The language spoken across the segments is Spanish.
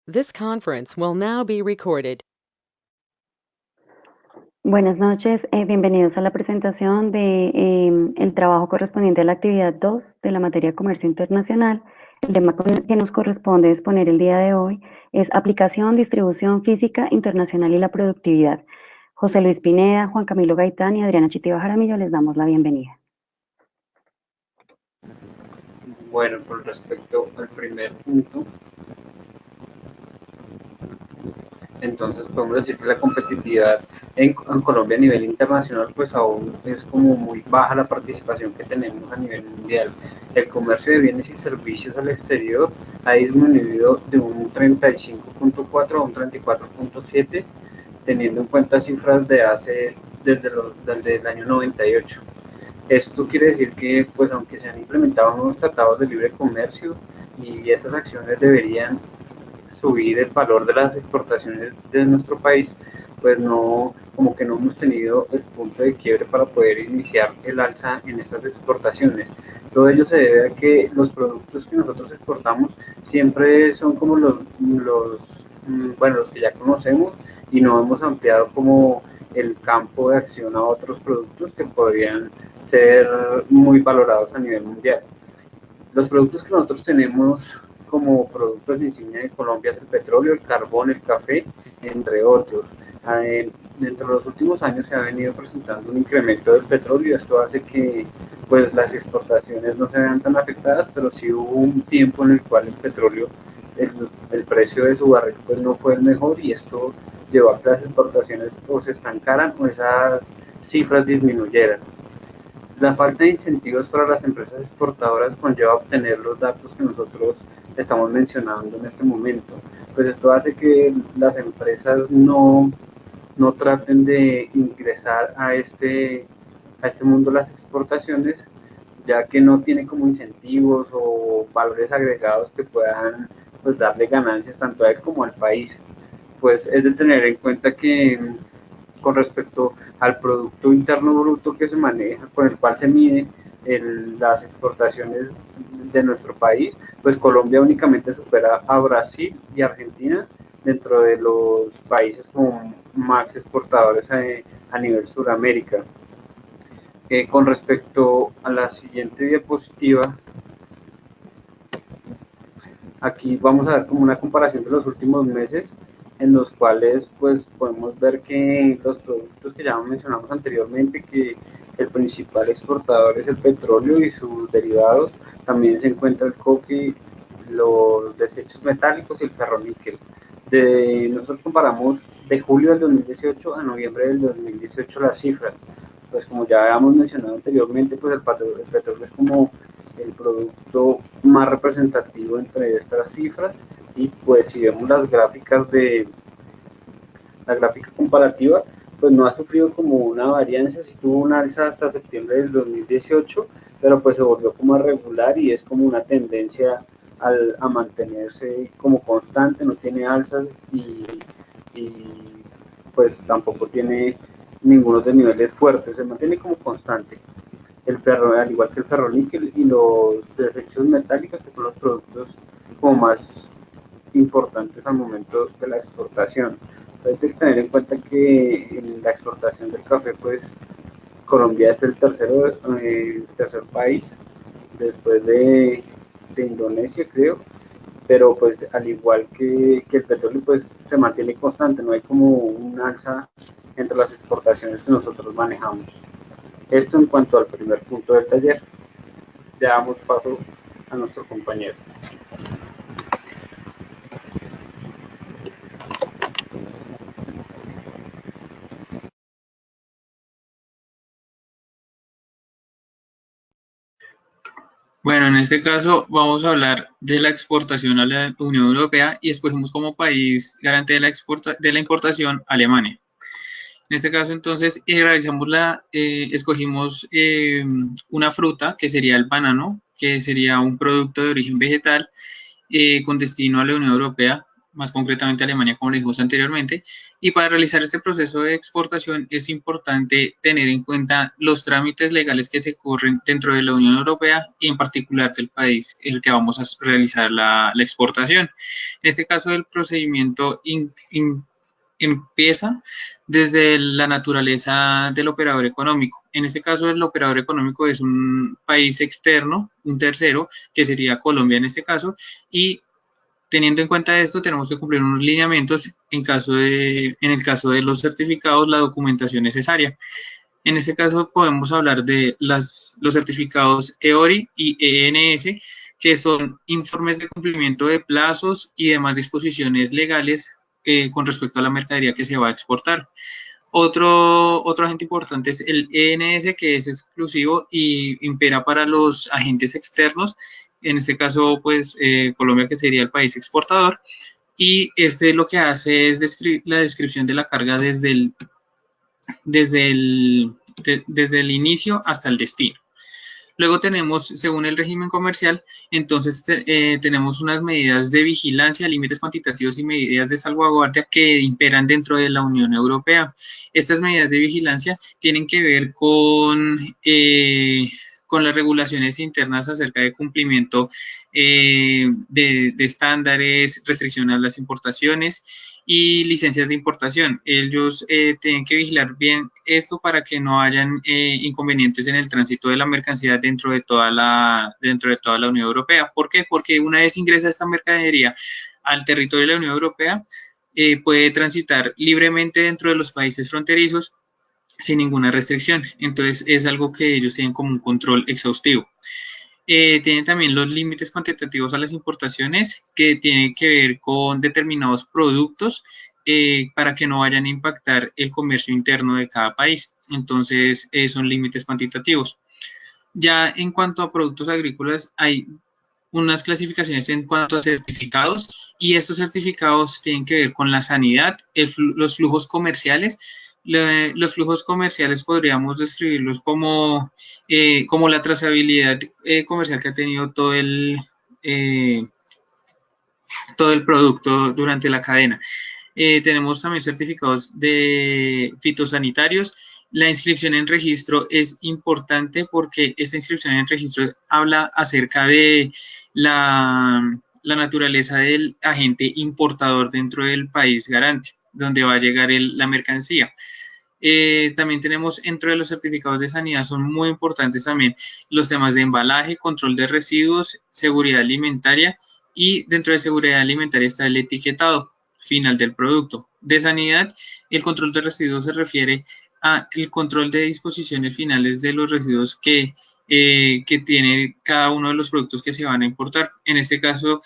This conference will now be recorded. Buenas noches, bienvenidos a la presentación de el trabajo correspondiente a la actividad 2 de la materia Comercio Internacional. El tema que nos corresponde exponer el día de hoy es Aplicación, Distribución Física Internacional y la Productividad. José Luis Pineda, Juan Camilo Gaitán y Adriana Chitiva Jaramillo les damos la bienvenida. Bueno, con respecto al primer punto, entonces podemos decir que la competitividad en Colombia a nivel internacional pues aún es como muy baja la participación que tenemos a nivel mundial. El comercio de bienes y servicios al exterior ha disminuido de un 35.4 a un 34.7, teniendo en cuenta cifras desde el año 98. Esto quiere decir que, pues, aunque se han implementado nuevos tratados de libre comercio y esas acciones deberían subir el valor de las exportaciones de nuestro país, pues no, como que no hemos tenido el punto de quiebre para poder iniciar el alza en estas exportaciones. Todo ello se debe a que los productos que nosotros exportamos siempre son como los que ya conocemos y no hemos ampliado como el campo de acción a otros productos que podrían ser muy valorados a nivel mundial. Los productos que nosotros tenemos como productos de insignia de Colombia es el petróleo, el carbón, el café, entre otros. Dentro de los últimos años se ha venido presentando un incremento del petróleo y esto hace que pues las exportaciones no se vean tan afectadas, pero sí hubo un tiempo en el cual el petróleo, el precio de su barril pues no fue el mejor y esto llevó a que las exportaciones o se estancaran o esas cifras disminuyeran. La falta de incentivos para las empresas exportadoras conlleva obtener los datos que nosotros estamos mencionando en este momento. Pues esto hace que las empresas no traten de ingresar a este mundo de las exportaciones, ya que no tiene como incentivos o valores agregados que puedan pues, darle ganancias tanto a él como al país. Pues es de tener en cuenta que con respecto al Producto Interno Bruto que se maneja, con el cual se mide las exportaciones de nuestro país, pues Colombia únicamente supera a Brasil y Argentina dentro de los países como más exportadores a nivel Sudamérica. Con respecto a la siguiente diapositiva, aquí vamos a ver como una comparación de los últimos meses en los cuales pues podemos ver que los productos que ya mencionamos anteriormente, que el principal exportador es el petróleo y sus derivados, también se encuentra el coque, los desechos metálicos y el ferroníquel. Nosotros comparamos de julio del 2018 a noviembre del 2018 las cifras. Pues como ya habíamos mencionado anteriormente, pues el petróleo es como el producto más representativo entre estas cifras y pues si vemos la gráfica comparativa, pues no ha sufrido como una variancia, sí tuvo una alza hasta septiembre del 2018, pero pues se volvió como a regular y es como una tendencia a mantenerse como constante, no tiene alzas y pues tampoco tiene ninguno de niveles fuertes, se mantiene como constante. El ferro, al igual que el ferroníquel y los desechos metálicos, que son los productos como más importantes al momento de la exportación. Hay que tener en cuenta que en la exportación del café, pues Colombia es el tercer país después de Indonesia, creo, pero pues al igual que el petróleo, pues se mantiene constante, no hay como un alza entre las exportaciones que nosotros manejamos. Esto en cuanto al primer punto del taller. Ya damos paso a nuestro compañero. Bueno, en este caso vamos a hablar de la exportación a la Unión Europea y escogimos como país garante de la importación Alemania. En este caso, entonces, escogimos una fruta que sería el banano, que sería un producto de origen vegetal con destino a la Unión Europea. más concretamente Alemania, como le dijimos anteriormente, y para realizar este proceso de exportación es importante tener en cuenta los trámites legales que se corren dentro de la Unión Europea y en particular del país en el que vamos a realizar la exportación. En este caso, el procedimiento empieza desde la naturaleza del operador económico. En este caso, el operador económico es un país externo, un tercero, que sería Colombia en este caso, y teniendo en cuenta esto, tenemos que cumplir unos lineamientos en el caso de los certificados, la documentación necesaria. En este caso podemos hablar de los certificados EORI y ENS, que son informes de cumplimiento de plazos y demás disposiciones legales con respecto a la mercadería que se va a exportar. Otro agente importante es el ENS, que es exclusivo y impera para los agentes externos, en este caso, pues, Colombia, que sería el país exportador, y este lo que hace es la descripción de la carga desde el inicio hasta el destino. Luego tenemos, según el régimen comercial, entonces tenemos unas medidas de vigilancia, límites cuantitativos y medidas de salvaguardia que imperan dentro de la Unión Europea. Estas medidas de vigilancia tienen que ver con las regulaciones internas acerca de cumplimiento de estándares, restricciones a las importaciones y licencias de importación. Ellos tienen que vigilar bien esto para que no hayan inconvenientes en el tránsito de la mercancía dentro de toda la Unión Europea. ¿Por qué? Porque una vez ingresa esta mercadería al territorio de la Unión Europea, puede transitar libremente dentro de los países fronterizos sin ninguna restricción. Entonces es algo que ellos tienen como un control exhaustivo. Tienen también los límites cuantitativos a las importaciones que tienen que ver con determinados productos para que no vayan a impactar el comercio interno de cada país. Entonces son límites cuantitativos. Ya en cuanto a productos agrícolas, hay unas clasificaciones en cuanto a certificados y estos certificados tienen que ver con la sanidad, los flujos comerciales. Los flujos comerciales podríamos describirlos como la trazabilidad comercial que ha tenido todo el producto durante la cadena. Tenemos también certificados de fitosanitarios. La inscripción en registro es importante porque esta inscripción en registro habla acerca de la naturaleza del agente importador dentro del país garante, donde va a llegar la mercancía. También tenemos dentro de los certificados de sanidad, son muy importantes también los temas de embalaje, control de residuos, seguridad alimentaria, y dentro de seguridad alimentaria está el etiquetado final del producto. De sanidad, el control de residuos se refiere a el control de disposiciones finales de los residuos que tiene cada uno de los productos que se van a importar. En este caso,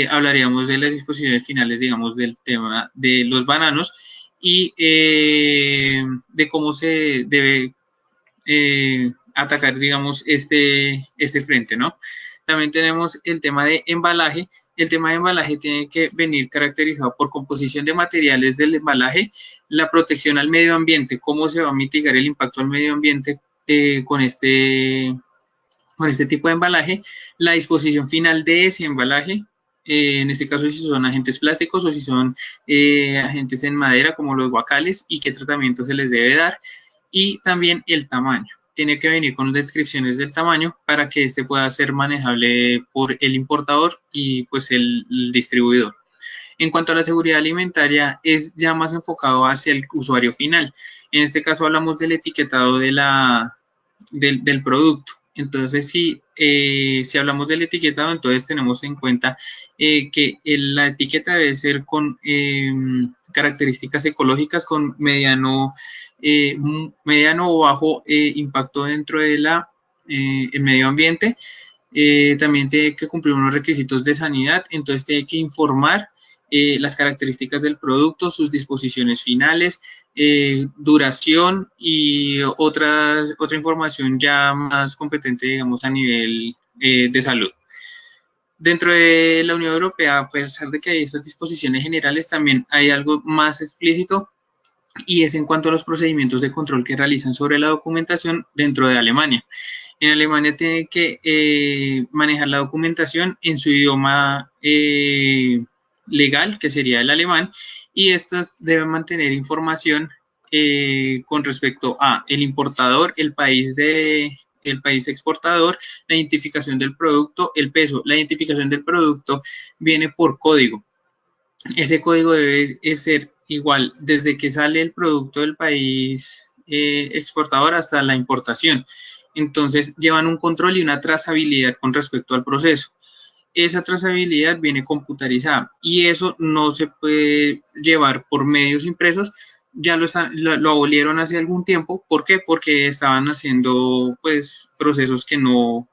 hablaríamos de las disposiciones finales, digamos, del tema de los bananos y de cómo se debe atacar, digamos, este frente, ¿no? También tenemos el tema de embalaje. El tema de embalaje tiene que venir caracterizado por composición de materiales del embalaje, la protección al medio ambiente, cómo se va a mitigar el impacto al medio ambiente con este tipo de embalaje, la disposición final de ese embalaje, en este caso si son agentes plásticos o si son agentes en madera como los guacales y qué tratamiento se les debe dar, y también el tamaño. Tiene que venir con descripciones del tamaño para que este pueda ser manejable por el importador y pues el distribuidor. En cuanto a la seguridad alimentaria, es ya más enfocado hacia el usuario final. En este caso hablamos del etiquetado del producto. Entonces, si hablamos del etiquetado, entonces tenemos en cuenta que la etiqueta debe ser con características ecológicas, con mediano o bajo impacto dentro de el medio ambiente. También tiene que cumplir unos requisitos de sanidad, entonces tiene que informar las características del producto, sus disposiciones finales, duración y otra información ya más competente, digamos, a nivel de salud. Dentro de la Unión Europea, a pesar de que hay estas disposiciones generales, también hay algo más explícito y es en cuanto a los procedimientos de control que realizan sobre la documentación dentro de Alemania. En Alemania tiene que manejar la documentación en su idioma legal, que sería el alemán, y estos deben mantener información con respecto a el importador, el país exportador, la identificación del producto, el peso. La identificación del producto viene por código. Ese código debe ser igual desde que sale el producto del país exportador hasta la importación. Entonces llevan un control y una trazabilidad con respecto al proceso. Esa trazabilidad viene computarizada y eso no se puede llevar por medios impresos. Ya lo abolieron hace algún tiempo. ¿Por qué? Porque estaban haciendo pues procesos que no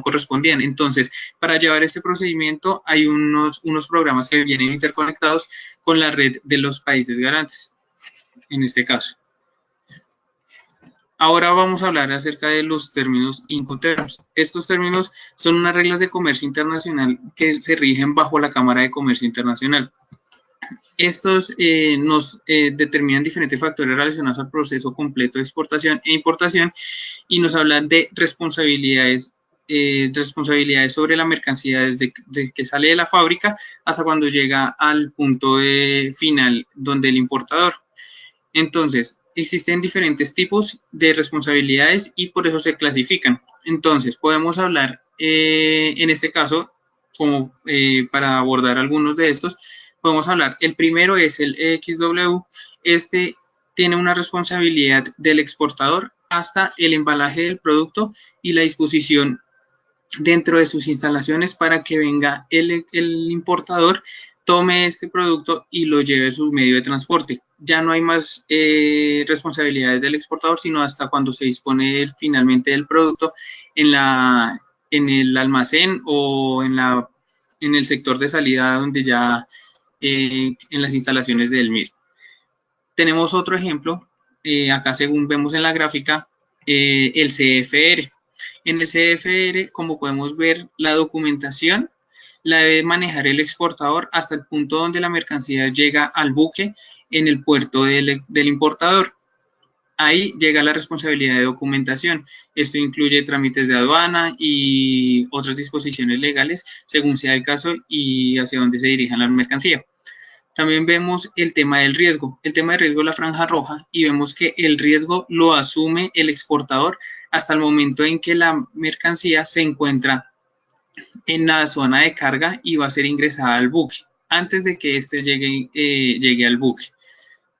correspondían. Entonces, para llevar este procedimiento hay unos programas que vienen interconectados con la red de los países garantes, en este caso. Ahora vamos a hablar acerca de los términos Incoterms. Estos términos son unas reglas de comercio internacional que se rigen bajo la Cámara de Comercio Internacional. Estos nos determinan diferentes factores relacionados al proceso completo de exportación e importación y nos hablan de responsabilidades sobre la mercancía desde que sale de la fábrica hasta cuando llega al punto final donde el importador. Entonces, existen diferentes tipos de responsabilidades y por eso se clasifican. Entonces, podemos hablar en este caso, como para abordar algunos de estos, podemos hablar, el primero es el XW, este tiene una responsabilidad del exportador hasta el embalaje del producto y la disposición dentro de sus instalaciones para que venga el importador, tome este producto y lo lleve a su medio de transporte. Ya no hay más responsabilidades del exportador, sino hasta cuando se dispone finalmente del producto en el almacén o en el sector de salida donde ya en las instalaciones del mismo. Tenemos otro ejemplo, acá según vemos en la gráfica, el CFR. En el CFR, como podemos ver, la documentación la debe manejar el exportador hasta el punto donde la mercancía llega al buque en el puerto del importador. Ahí llega la responsabilidad de documentación. Esto incluye trámites de aduana y otras disposiciones legales, según sea el caso y hacia dónde se dirija la mercancía. También vemos el tema del riesgo. El tema del riesgo es la franja roja y vemos que el riesgo lo asume el exportador hasta el momento en que la mercancía se encuentra en la zona de carga y va a ser ingresada al buque, antes de que éste llegue al buque.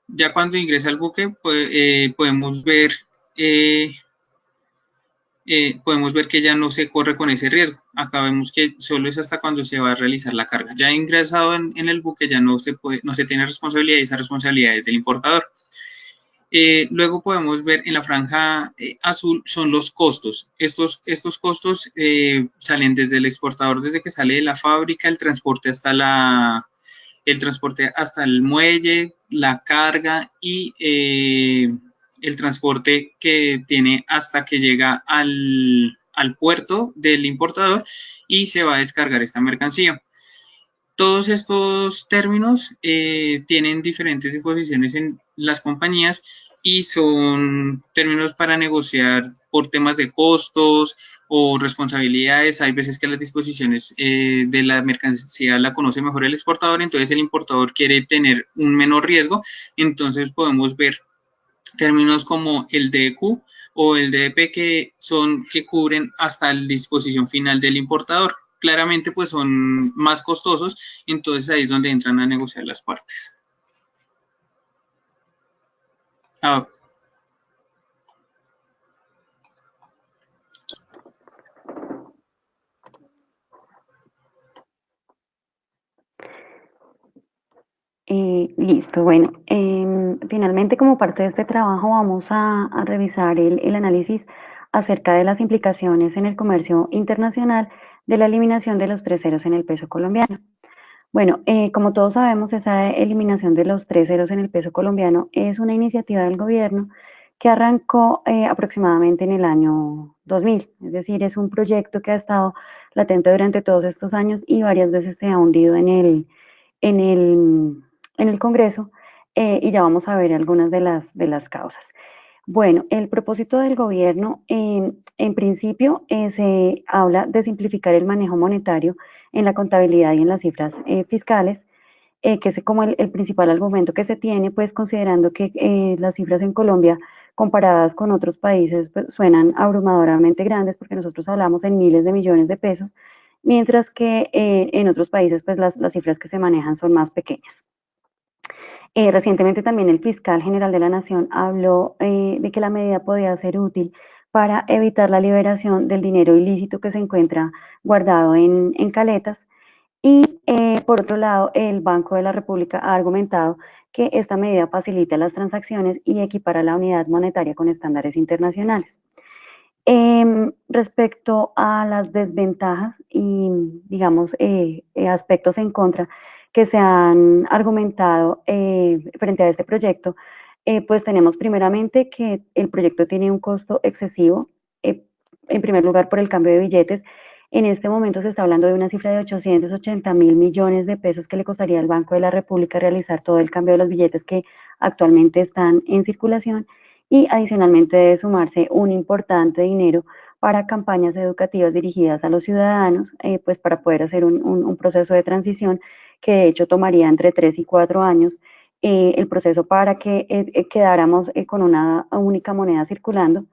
Ya cuando ingresa al buque, podemos ver que ya no se corre con ese riesgo. Acá vemos que solo es hasta cuando se va a realizar la carga. Ya ingresado en el buque ya no se tiene responsabilidad y esa responsabilidad es del importador. Luego podemos ver en la franja azul son los costos. Estos costos salen desde el exportador, desde que sale de la fábrica, el transporte hasta el muelle, la carga y el transporte que tiene hasta que llega al puerto del importador y se va a descargar esta mercancía. Todos estos términos tienen diferentes disposiciones en las compañías y son términos para negociar por temas de costos o responsabilidades. Hay veces que las disposiciones de la mercancía la conoce mejor el exportador, entonces el importador quiere tener un menor riesgo, entonces podemos ver términos como el DQ o el DP que cubren hasta la disposición final del importador. Claramente pues son más costosos, entonces ahí es donde entran a negociar las partes. Listo, bueno, finalmente como parte de este trabajo vamos a revisar el análisis acerca de las implicaciones en el comercio internacional de la eliminación de los 3 ceros en el peso colombiano. Bueno, como todos sabemos, esa eliminación de los 3 ceros en el peso colombiano es una iniciativa del gobierno que arrancó aproximadamente en el año 2000, es decir, es un proyecto que ha estado latente durante todos estos años y varias veces se ha hundido en el Congreso y ya vamos a ver algunas de las causas. Bueno, el propósito del gobierno, en principio, se habla de simplificar el manejo monetario en la contabilidad y en las cifras fiscales. que es como el principal argumento que se tiene, pues considerando que las cifras en Colombia comparadas con otros países pues, suenan abrumadoramente grandes porque nosotros hablamos en miles de millones de pesos, mientras que en otros países pues las cifras que se manejan son más pequeñas. Recientemente también el fiscal general de la Nación habló de que la medida podía ser útil para evitar la liberación del dinero ilícito que se encuentra guardado en caletas. Y por otro lado, el Banco de la República ha argumentado que esta medida facilita las transacciones y equipara la unidad monetaria con estándares internacionales. Respecto a las desventajas y, digamos, aspectos en contra que se han argumentado frente a este proyecto, pues tenemos primeramente que el proyecto tiene un costo excesivo, en primer lugar por el cambio de billetes. En este momento se está hablando de una cifra de 880.000 millones de pesos que le costaría al Banco de la República realizar todo el cambio de los billetes que actualmente están en circulación, y adicionalmente debe sumarse un importante dinero para campañas educativas dirigidas a los ciudadanos, pues para poder hacer un proceso de transición que de hecho tomaría entre 3 y 4 años, el proceso para que quedáramos con una única moneda circulando.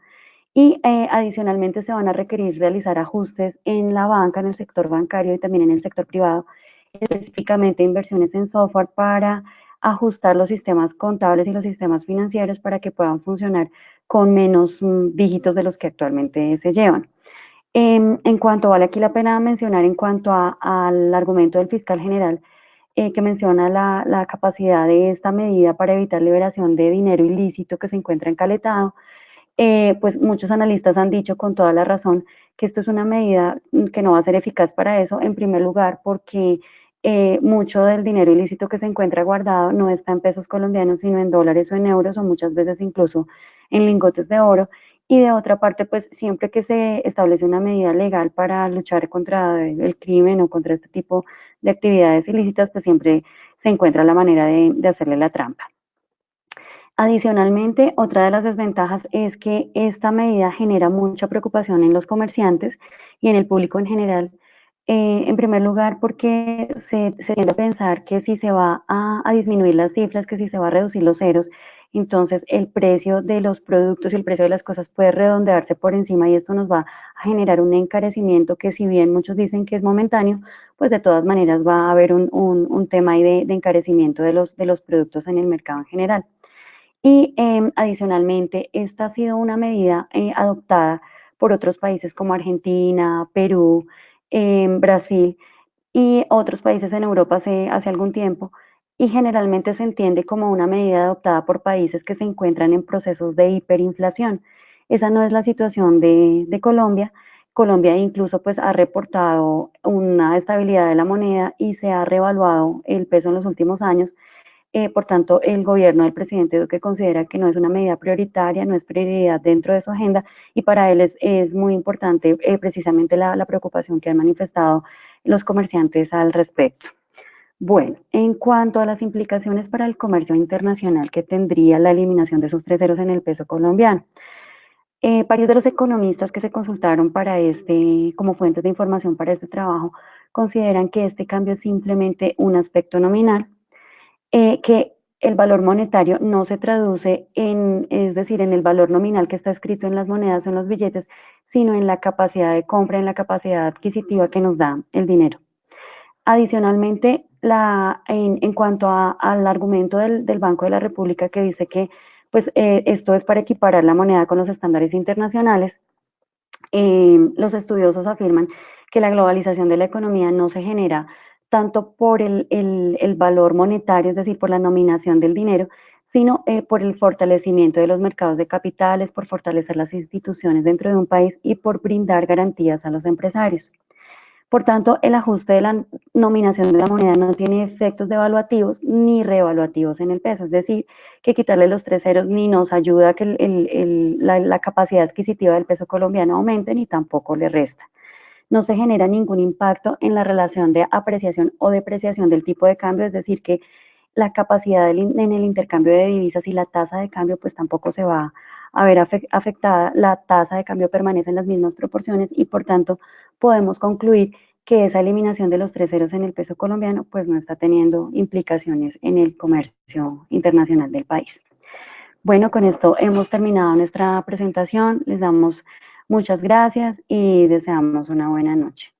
Y adicionalmente se van a requerir realizar ajustes en la banca, en el sector bancario y también en el sector privado, específicamente inversiones en software para ajustar los sistemas contables y los sistemas financieros para que puedan funcionar con menos dígitos de los que actualmente se llevan. En cuanto, vale aquí la pena mencionar en cuanto al argumento del fiscal general, que menciona la capacidad de esta medida para evitar liberación de dinero ilícito que se encuentra encaletado, pues muchos analistas han dicho con toda la razón que esto es una medida que no va a ser eficaz para eso, en primer lugar porque mucho del dinero ilícito que se encuentra guardado no está en pesos colombianos, sino en dólares o en euros, o muchas veces incluso en lingotes de oro. Y de otra parte, pues siempre que se establece una medida legal para luchar contra el crimen o contra este tipo de actividades ilícitas, pues siempre se encuentra la manera de hacerle la trampa. Adicionalmente, otra de las desventajas es que esta medida genera mucha preocupación en los comerciantes y en el público en general. En primer lugar, porque se tiende a pensar que si se va a disminuir las cifras, que si se va a reducir los ceros, entonces el precio de los productos y el precio de las cosas puede redondearse por encima y esto nos va a generar un encarecimiento que, si bien muchos dicen que es momentáneo, pues de todas maneras va a haber un tema ahí de encarecimiento de los productos en el mercado en general. Y adicionalmente, esta ha sido una medida adoptada por otros países como Argentina, Perú, Brasil y otros países en Europa hace algún tiempo, y generalmente se entiende como una medida adoptada por países que se encuentran en procesos de hiperinflación. Esa no es la situación de Colombia. Colombia incluso pues ha reportado una estabilidad de la moneda y se ha revaluado el peso en los últimos años. Por tanto, el gobierno del presidente Duque considera que no es una medida prioritaria, no es prioridad dentro de su agenda, y para él es muy importante precisamente la preocupación que han manifestado los comerciantes al respecto. Bueno, en cuanto a las implicaciones para el comercio internacional que tendría la eliminación de esos 3 ceros en el peso colombiano, varios de los economistas que se consultaron como fuentes de información para este trabajo consideran que este cambio es simplemente un aspecto nominal, que el valor monetario no se traduce es decir, en el valor nominal que está escrito en las monedas o en los billetes, sino en la capacidad de compra, en la capacidad adquisitiva que nos da el dinero. Adicionalmente, en cuanto al argumento del Banco de la República, que dice que pues, esto es para equiparar la moneda con los estándares internacionales, los estudiosos afirman que la globalización de la economía no se genera tanto por el valor monetario, es decir, por la nominación del dinero, sino por el fortalecimiento de los mercados de capitales, por fortalecer las instituciones dentro de un país y por brindar garantías a los empresarios. Por tanto, el ajuste de la nominación de la moneda no tiene efectos devaluativos ni revaluativos en el peso, es decir, que quitarle los 3 ceros ni nos ayuda a que la capacidad adquisitiva del peso colombiano aumente, ni tampoco le resta. No se genera ningún impacto en la relación de apreciación o depreciación del tipo de cambio, es decir, que la capacidad en el intercambio de divisas y la tasa de cambio pues tampoco se va a ver afectada. La tasa de cambio permanece en las mismas proporciones y por tanto podemos concluir que esa eliminación de los 3 ceros en el peso colombiano pues no está teniendo implicaciones en el comercio internacional del país. Bueno, con esto hemos terminado nuestra presentación. Les damos muchas gracias y deseamos una buena noche.